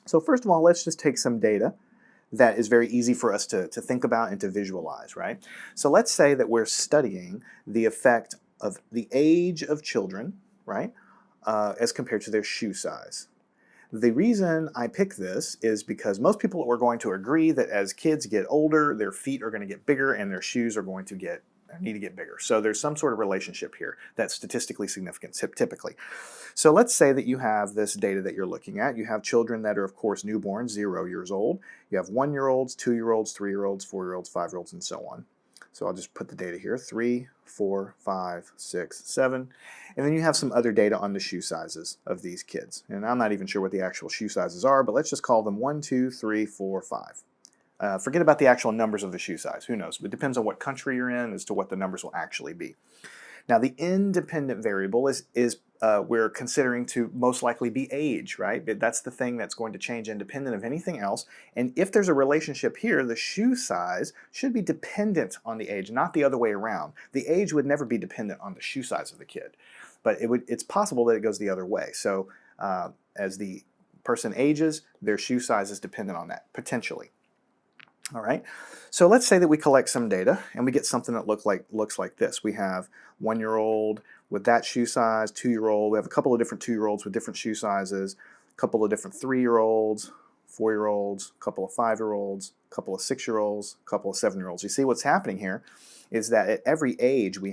So first of all, let's just take some data that is very easy for us to think about and to visualize, right? So let's say that we're studying the effect of the age of children, right, as compared to their shoe size. The reason I pick this is because most people are going to agree that as kids get older, their feet are going to get bigger and their shoes are going to need to get bigger. So there's some sort of relationship here that's statistically significant, typically. So let's say that you have this data that you're looking at. You have children that are, of course, newborn, 0 years old. You have 1-year-olds, 2-year-olds, 3-year-olds, 4-year-olds, 5-year-olds, and so on. So I'll just put the data here, 3, 4, 5, 6, 7. And then you have some other data on the shoe sizes of these kids. And I'm not even sure what the actual shoe sizes are, but let's just call them 1, 2, 3, 4, 5. Forget about the actual numbers of the shoe size. Who knows? It depends on what country you're in as to what the numbers will actually be. Now, the independent variable is we're considering to most likely be age, right? That's the thing that's going to change independent of anything else. And if there's a relationship here, the shoe size should be dependent on the age, not the other way around. The age would never be dependent on the shoe size of the kid, but it's possible that it goes the other way. So as the person ages, their shoe size is dependent on that, potentially. All right, so let's say that we collect some data and we get something that looks like this. We have 1-year-old with that shoe size, 2-year-old. We have a couple of different 2-year-olds with different shoe sizes, a couple of different 3-year-olds, 4-year-olds, a couple of 5-year-olds, a couple of 6-year-olds, a couple of 7-year-olds. You see what's happening here is that at every age we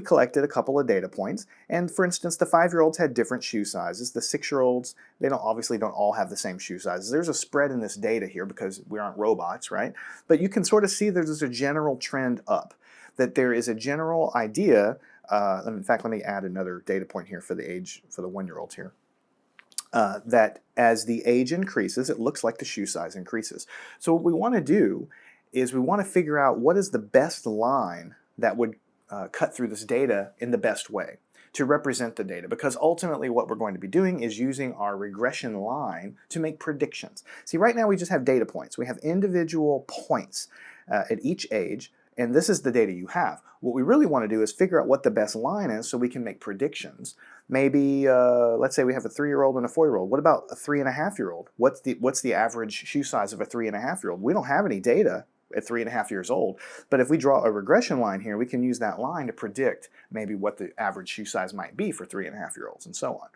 collected a couple of data points. And for instance, the 5-year-olds had different shoe sizes. The 6-year-olds, they obviously don't all have the same shoe sizes. There's a spread in this data here because we aren't robots, right? But you can sort of see there's a general trend up, that there is a general idea. In fact, let me add another data point here for the age, for the 1-year-olds here. That as the age increases, it looks like the shoe size increases. So what we want to do is we want to figure out what is the best line that would cut through this data in the best way to represent the data, because ultimately what we're going to be doing is using our regression line to make predictions. See, right now we just have data points. We have individual points at each age, and this is the data you have. What we really want to do is figure out what the best line is so we can make predictions. Maybe, let's say we have a 3-year-old and a 4-year-old. What about a 3.5-year-old? What's the average shoe size of a 3.5-year-old? We don't have any data at 3.5 years old. But if we draw a regression line here, we can use that line to predict maybe what the average shoe size might be for 3.5-year-olds and so on.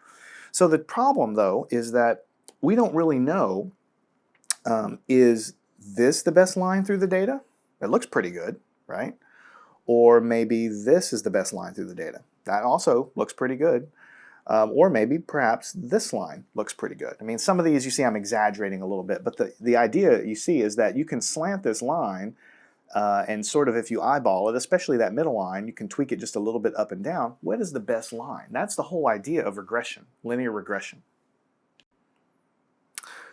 So the problem, though, is that we don't really know, is this the best line through the data? It looks pretty good, right? Or maybe this is the best line through the data. That also looks pretty good. Or maybe perhaps this line looks pretty good. I mean, some of these you see I'm exaggerating a little bit, but the idea you see is that you can slant this line and sort of, if you eyeball it, especially that middle line, you can tweak it just a little bit up and down. What is the best line? That's the whole idea of regression, linear regression.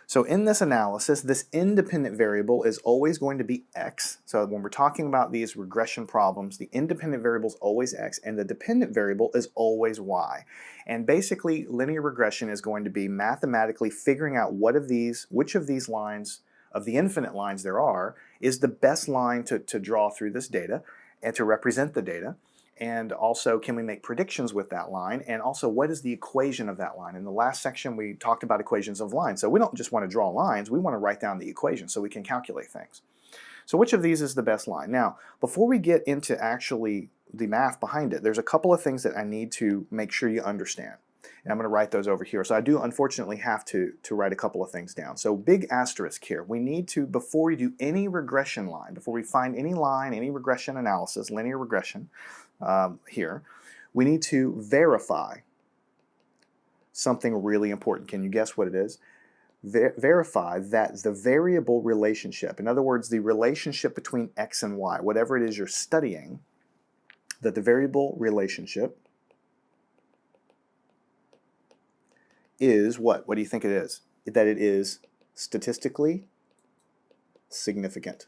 So in this analysis, this independent variable is always going to be x. So when we're talking about these regression problems, the independent variable is always x, and the dependent variable is always y. And basically, linear regression is going to be mathematically figuring out which of these lines, of the infinite lines there are, is the best line to draw through this data and to represent the data. And also, can we make predictions with that line? And also, what is the equation of that line? In the last section, we talked about equations of lines. So we don't just want to draw lines, we want to write down the equation so we can calculate things. So which of these is the best line? Now, before we get into actually the math behind it, there's a couple of things that I need to make sure you understand. And I'm going to write those over here. So I do unfortunately have to write a couple of things down. So big asterisk here. We need to, before we do any regression line, before we find any line, any regression analysis, linear regression, here, we need to verify something really important. Can you guess what it is? Verify that the variable relationship, in other words, the relationship between x and y, whatever it is you're studying, that the variable relationship is what? What do you think it is? That it is statistically significant.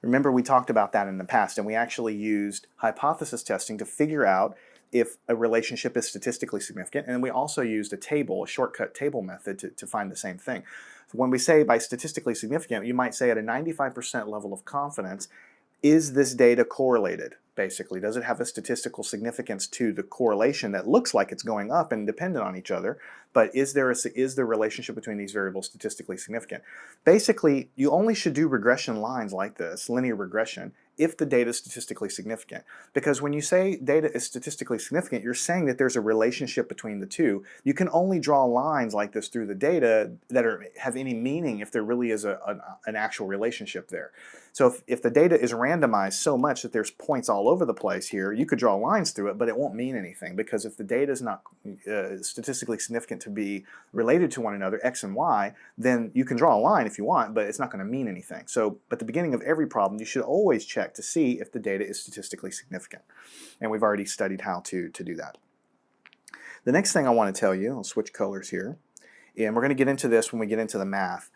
Remember, we talked about that in the past, and we actually used hypothesis testing to figure out if a relationship is statistically significant, and we also used a table, a shortcut table method to find the same thing. So when we say by statistically significant, you might say at a 95% level of confidence, is this data correlated? Basically, does it have a statistical significance to the correlation that looks like it's going up and dependent on each other, but is the relationship between these variables statistically significant? Basically, you only should do regression lines like this, linear regression, if the data is statistically significant. Because when you say data is statistically significant, you're saying that there's a relationship between the two. You can only draw lines like this through the data that have any meaning if there really is an actual relationship there. So if the data is randomized so much that there's points all over the place here, you could draw lines through it, but it won't mean anything, because if the data is not statistically significant to be related to one another, x and y, then you can draw a line if you want, but it's not going to mean anything. So at the beginning of every problem, you should always check to see if the data is statistically significant. And we've already studied how to do that. The next thing I want to tell you, I'll switch colors here, and we're going to get into this when we get into the math.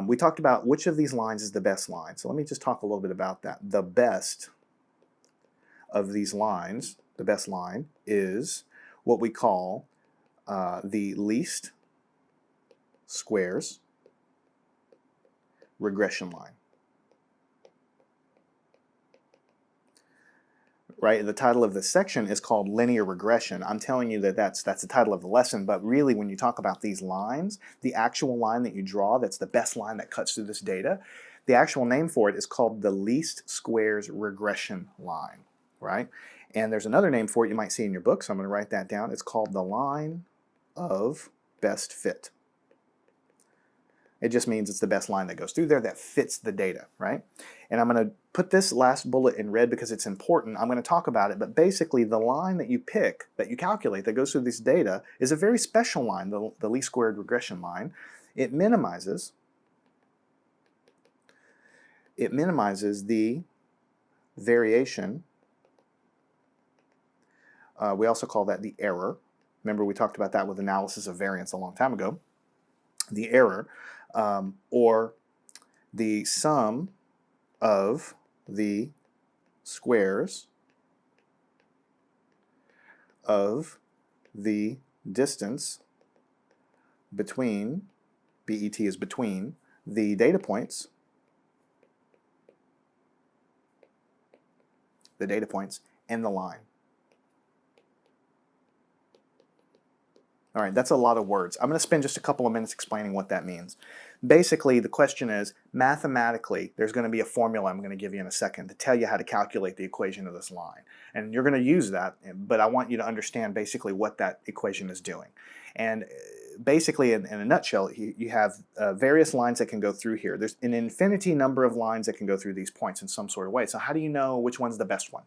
We talked about which of these lines is the best line. So let me just talk a little bit about that. The best of these lines, the best line, is what we call the least squares regression line. Right? The title of this section is called linear regression. I'm telling you that that's the title of the lesson, but really when you talk about these lines, the actual line that you draw that's the best line that cuts through this data, the actual name for it is called the least squares regression line, right? And there's another name for it you might see in your book, so I'm going to write that down. It's called the line of best fit. It just means it's the best line that goes through there that fits the data, right? And I'm going to put this last bullet in red because it's important. I'm going to talk about it, but basically the line that you pick, that you calculate, that goes through this data is a very special line, the least squared regression line. It minimizes the variation. We also call that the error. Remember, we talked about that with analysis of variance a long time ago. The error, or the sum of the squares of the distance between, BET is between, the data points, and the line. All right, that's a lot of words. I'm going to spend just a couple of minutes explaining what that means. Basically, the question is, mathematically, there's going to be a formula I'm going to give you in a second to tell you how to calculate the equation of this line. And you're going to use that, but I want you to understand basically what that equation is doing. And basically, in a nutshell, you have various lines that can go through here. There's an infinity number of lines that can go through these points in some sort of way. So how do you know which one's the best one?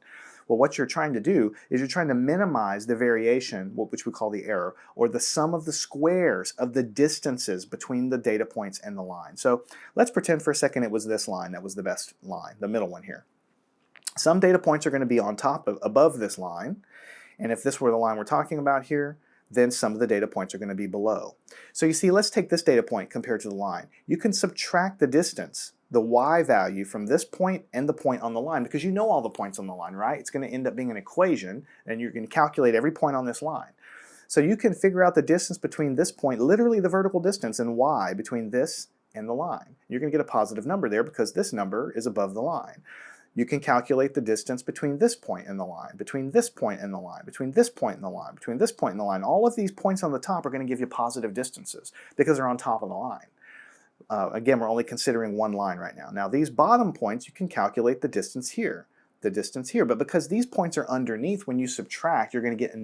Well, what you're trying to do is you're trying to minimize the variation, which we call the error, or the sum of the squares of the distances between the data points and the line. So let's pretend for a second it was this line that was the best line, the middle one here. Some data points are going to be on top above this line, and if this were the line we're talking about here, then some of the data points are going to be below. So you see, let's take this data point compared to the line. You can subtract the distance, the y value, from this point and the point on the line, because you know all the points on the line, right? It's going to end up being an equation, and you're going to calculate every point on this line. So you can figure out the distance between this point, literally the vertical distance, and y between this and the line. You're going to get a positive number there because this number is above the line. You can calculate the distance between this point and the line, between this point and the line, between this point and the line, between this point and the line. All of these points on the top are going to give you positive distances because they're on top of the line. Again, we're only considering one line right now. Now these bottom points, you can calculate the distance here, but because these points are underneath, when you subtract, you're going to get a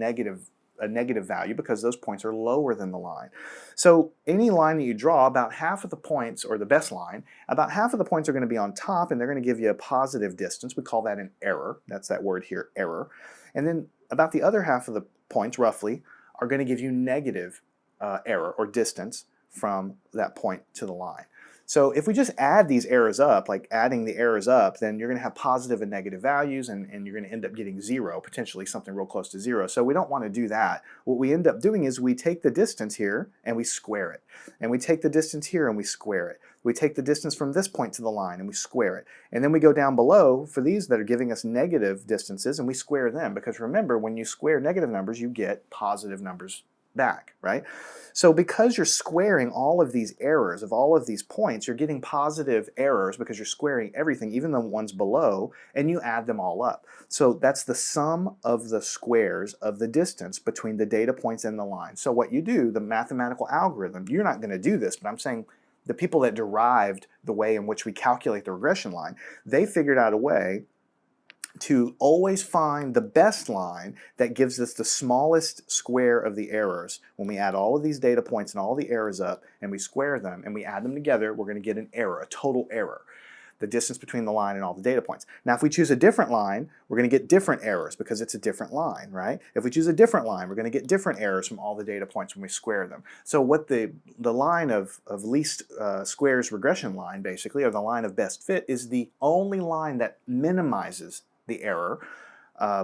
negative value because those points are lower than the line. So any line that you draw, about half of the points, or the best line, about half of the points are going to be on top, and they're going to give you a positive distance. We call that an error. That's that word here, error. And then about the other half of the points, roughly, are going to give you negative error or distance from that point to the line. So if we just add these errors up, like adding the errors up, then you're going to have positive and negative values, and you're going to end up getting zero, potentially something real close to zero. So we don't want to do that. What we end up doing is we take the distance here and we square it. And we take the distance here and we square it. We take the distance from this point to the line and we square it. And then we go down below for these that are giving us negative distances and we square them. Because remember, when you square negative numbers, you get positive numbers back, right? So because you're squaring all of these errors of all of these points, you're getting positive errors because you're squaring everything, even the ones below, and you add them all up. So that's the sum of the squares of the distance between the data points and the line. So what you do, the mathematical algorithm, you're not going to do this, but I'm saying the people that derived the way in which we calculate the regression line, they figured out a way to always find the best line that gives us the smallest square of the errors. When we add all of these data points and all the errors up and we square them and we add them together, we're going to get an error, a total error, the distance between the line and all the data points. Now if we choose a different line, we're going to get different errors because it's a different line, right? If we choose a different line, we're going to get different errors from all the data points when we square them. So what the line of least squares regression line basically, or the line of best fit, is the only line that minimizes the error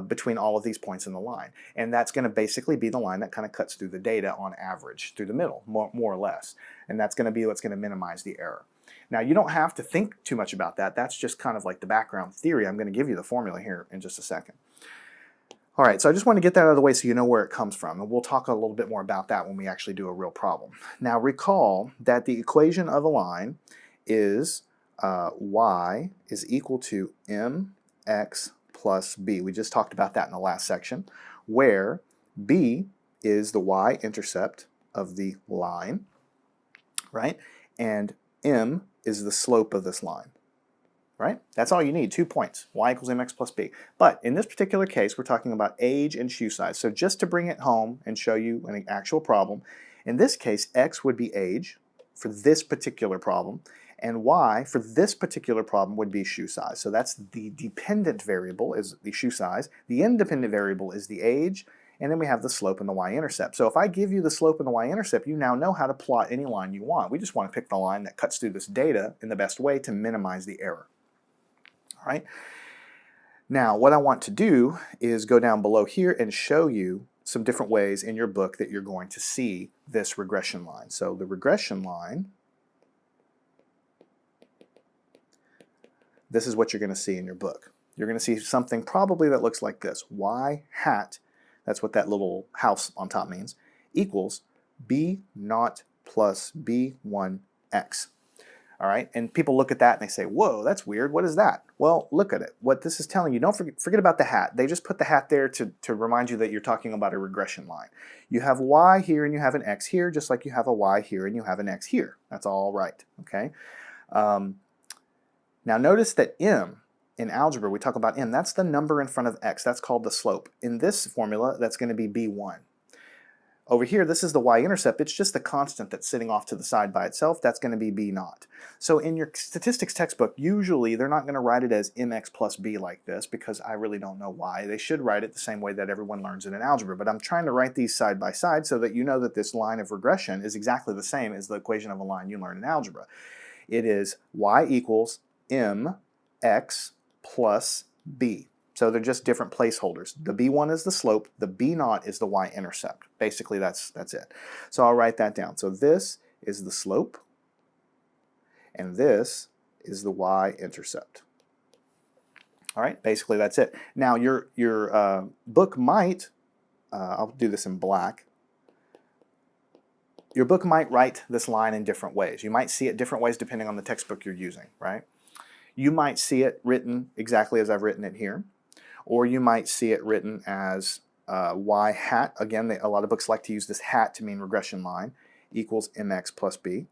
between all of these points in the line. And that's going to basically be the line that kind of cuts through the data on average, through the middle, more or less. And that's going to be what's going to minimize the error. Now you don't have to think too much about that. That's just kind of like the background theory. I'm going to give you the formula here in just a second. All right, so I just want to get that out of the way so you know where it comes from. And we'll talk a little bit more about that when we actually do a real problem. Now recall that the equation of a line is y is equal to mx plus b. We just talked about that in the last section, where b is the y-intercept of the line, right? And m is the slope of this line, right? That's all you need, 2 points, y equals mx plus b. But in this particular case, we're talking about age and shoe size. So just to bring it home and show you an actual problem, in this case, x would be age for this particular problem, and y for this particular problem would be shoe size. So that's the dependent variable is the shoe size, the independent variable is the age, and then we have the slope and the y-intercept. So if I give you the slope and the y-intercept, you now know how to plot any line you want. We just want to pick the line that cuts through this data in the best way to minimize the error. All right. Now what I want to do is go down below here and show you some different ways in your book that you're going to see this regression line. So the regression line, this is what you're going to see in your book. You're going to see something probably that looks like this. Y hat, that's what that little house on top means, equals b0 plus b1x. All right, and people look at that and they say, whoa, that's weird, what is that? Well, look at it. What this is telling you, don't forget about the hat. They just put the hat there to remind you that you're talking about a regression line. You have y here and you have an x here, just like you have a y here and you have an x here. That's all right, okay? Now notice that m, in algebra, we talk about m, that's the number in front of x, that's called the slope. In this formula, that's going to be b1. Over here, this is the y-intercept, it's just the constant that's sitting off to the side by itself, that's going to be b0. So in your statistics textbook, usually they're not going to write it as mx plus b like this, because I really don't know why. They should write it the same way that everyone learns it in algebra, but I'm trying to write these side by side so that you know that this line of regression is exactly the same as the equation of a line you learn in algebra. It is y equals mx plus b. So they're just different placeholders. The b1 is the slope, the b0 is the y-intercept. Basically that's it. So I'll write that down. So this is the slope, and this is the y-intercept. All right, basically that's it. Now your book might, I'll do this in black, your book might write this line in different ways. You might see it different ways depending on the textbook you're using, right? You might see it written exactly as I've written it here, or you might see it written as y hat. Again, a lot of books like to use this hat to mean regression line, equals mx plus b,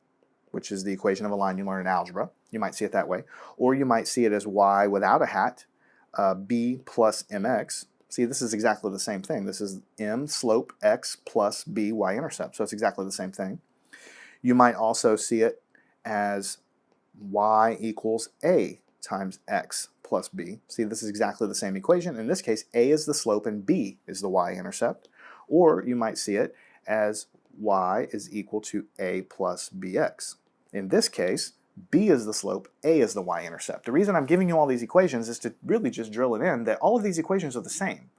which is the equation of a line you learn in algebra. You might see it that way. Or you might see it as y without a hat, b plus mx. See, this is exactly the same thing. This is m slope x plus b y-intercept, so it's exactly the same thing. You might also see it as y equals a times x plus b. See, this is exactly the same equation. In this case, a is the slope and b is the y-intercept. Or you might see it as y is equal to a plus bx. In this case, b is the slope, a is the y-intercept. The reason I'm giving you all these equations is to really just drill it in that all of these equations are the same.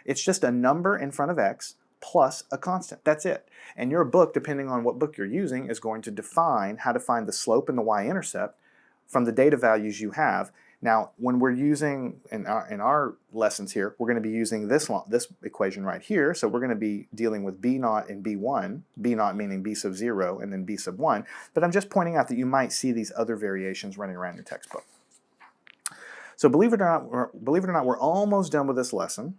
It's just a number in front of x plus a constant. That's it. And your book, depending on what book you're using, is going to define how to find the slope and the y-intercept from the data values you have Now, when we're using, in our lessons here, we're going to be using this equation right here. So we're going to be dealing with b naught and b1, b naught meaning b sub 0 and then b sub 1. But I'm just pointing out that you might see these other variations running around your textbook. So believe it or not, we're almost done with this lesson.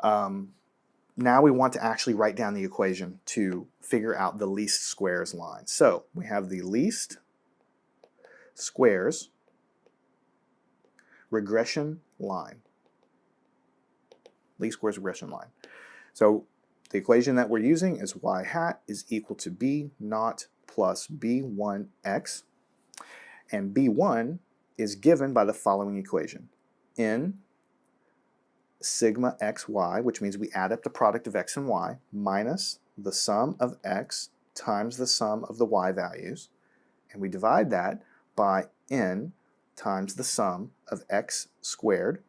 Now we want to actually write down the equation to figure out the least squares line. So we have the least squares regression line. Least squares regression line. So the equation that we're using is y hat is equal to b naught plus b1x. And b1 is given by the following equation. N sigma xy, which means we add up the product of x and y, minus the sum of x times the sum of the y values. And we divide that by n times the sum of x squared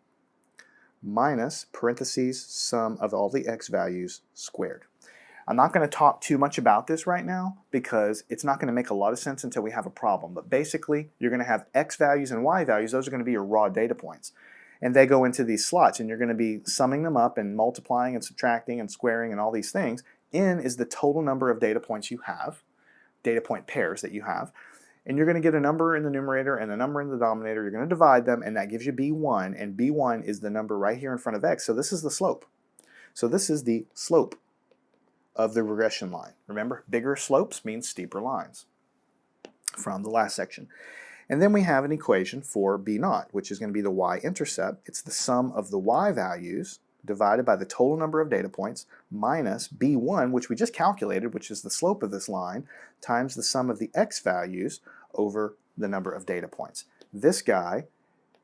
minus parentheses sum of all the x values squared. I'm not going to talk too much about this right now because it's not going to make a lot of sense until we have a problem. But basically, you're going to have x values and y values. Those are going to be your raw data points. And they go into these slots, and you're going to be summing them up and multiplying and subtracting and squaring and all these things. N is the total number of data points you have, data point pairs that you have. And you're going to get a number in the numerator and a number in the denominator. You're going to divide them, and that gives you b1. And b1 is the number right here in front of x. So this is the slope. So this is the slope of the regression line. Remember, bigger slopes means steeper lines from the last section. And then we have an equation for b naught, which is going to be the y-intercept. It's the sum of the y values divided by the total number of data points minus b1, which we just calculated, which is the slope of this line, times the sum of the x values over the number of data points. This guy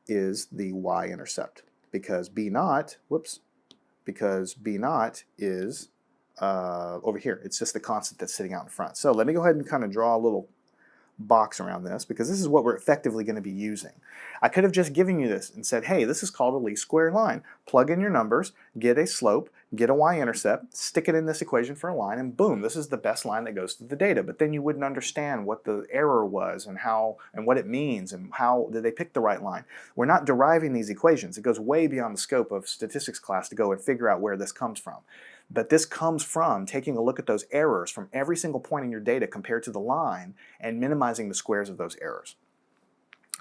is the y-intercept because b naught, because b naught is over here. It's just the constant that's sitting out in front. So let me go ahead and kind of draw a little box around this because this is what we're effectively going to be using. I could have just given you this and said, hey, this is called a least square line. Plug in your numbers, get a slope, get a y-intercept, stick it in this equation for a line, and boom, this is the best line that goes to the data. But then you wouldn't understand what the error was and how and what it means and how did they pick the right line. We're not deriving these equations. It goes way beyond the scope of statistics class to go and figure out where this comes from. But this comes from taking a look at those errors from every single point in your data compared to the line and minimizing the squares of those errors.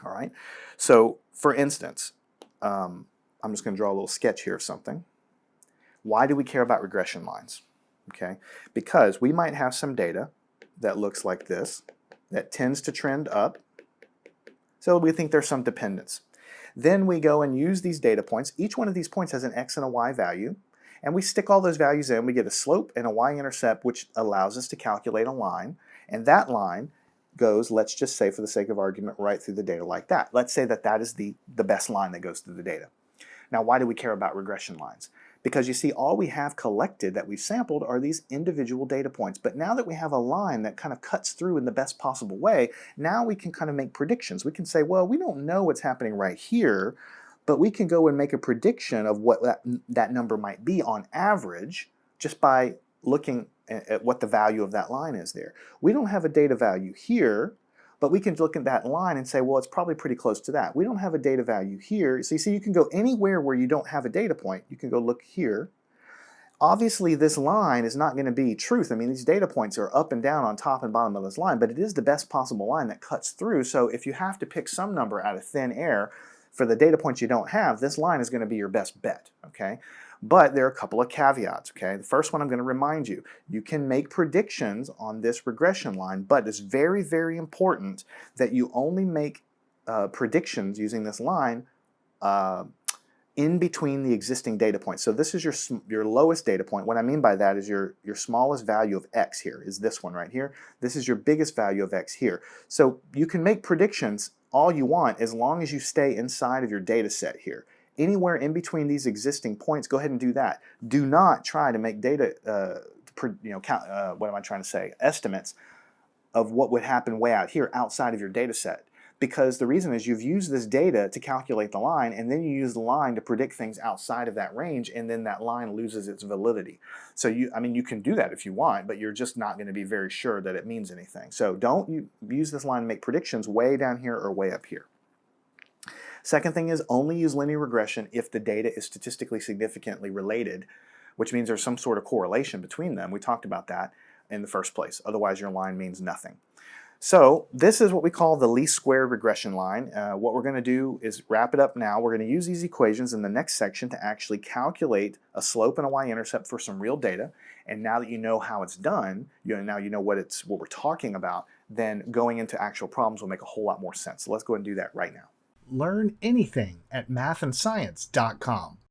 All right. So for instance, I'm just going to draw a little sketch here of something. Why do we care about regression lines? Okay, because we might have some data that looks like this, that tends to trend up. So we think there's some dependence. Then we go and use these data points. Each one of these points has an x and a y value. And we stick all those values in. We get a slope and a y-intercept, which allows us to calculate a line. And that line goes, let's just say for the sake of argument, right through the data like that. Let's say that that is the best line that goes through the data. Now, why do we care about regression lines? Because you see, all we have collected that we've sampled are these individual data points. But now that we have a line that kind of cuts through in the best possible way, now we can kind of make predictions. We can say, well, we don't know what's happening right here, but we can go and make a prediction of what that number might be on average just by looking at what the value of that line is there. We don't have a data value here, but we can look at that line and say, well, it's probably pretty close to that. We don't have a data value here. So you see, you can go anywhere where you don't have a data point. You can go look here. Obviously, this line is not going to be truth. I mean, these data points are up and down on top and bottom of this line, but it is the best possible line that cuts through. So if you have to pick some number out of thin air, for the data points you don't have, this line is going to be your best bet, okay? But there are a couple of caveats, okay? The first one I'm going to remind you, you can make predictions on this regression line, but it's very, very important that you only make predictions using this line in between the existing data points. So this is your lowest data point. What I mean by that is your smallest value of x here is this one right here. This is your biggest value of x here. So you can make predictions all you want as long as you stay inside of your data set here. Anywhere in between these existing points, go ahead and do that. Do not try to make data, what am I trying to say? Estimates of what would happen way out here outside of your data set. Because the reason is you've used this data to calculate the line, and then you use the line to predict things outside of that range, and then that line loses its validity. So you can do that if you want, but you're just not going to be very sure that it means anything. So don't use this line to make predictions way down here or way up here. Second thing is only use linear regression if the data is statistically significantly related, which means there's some sort of correlation between them. We talked about that in the first place. Otherwise, your line means nothing. So this is what we call the least squared regression line. What we're going to do is wrap it up now. We're going to use these equations in the next section to actually calculate a slope and a y-intercept for some real data. And now that you know how it's done, now you know what we're talking about, then going into actual problems will make a whole lot more sense. So let's go ahead and do that right now. Learn anything at mathandscience.com.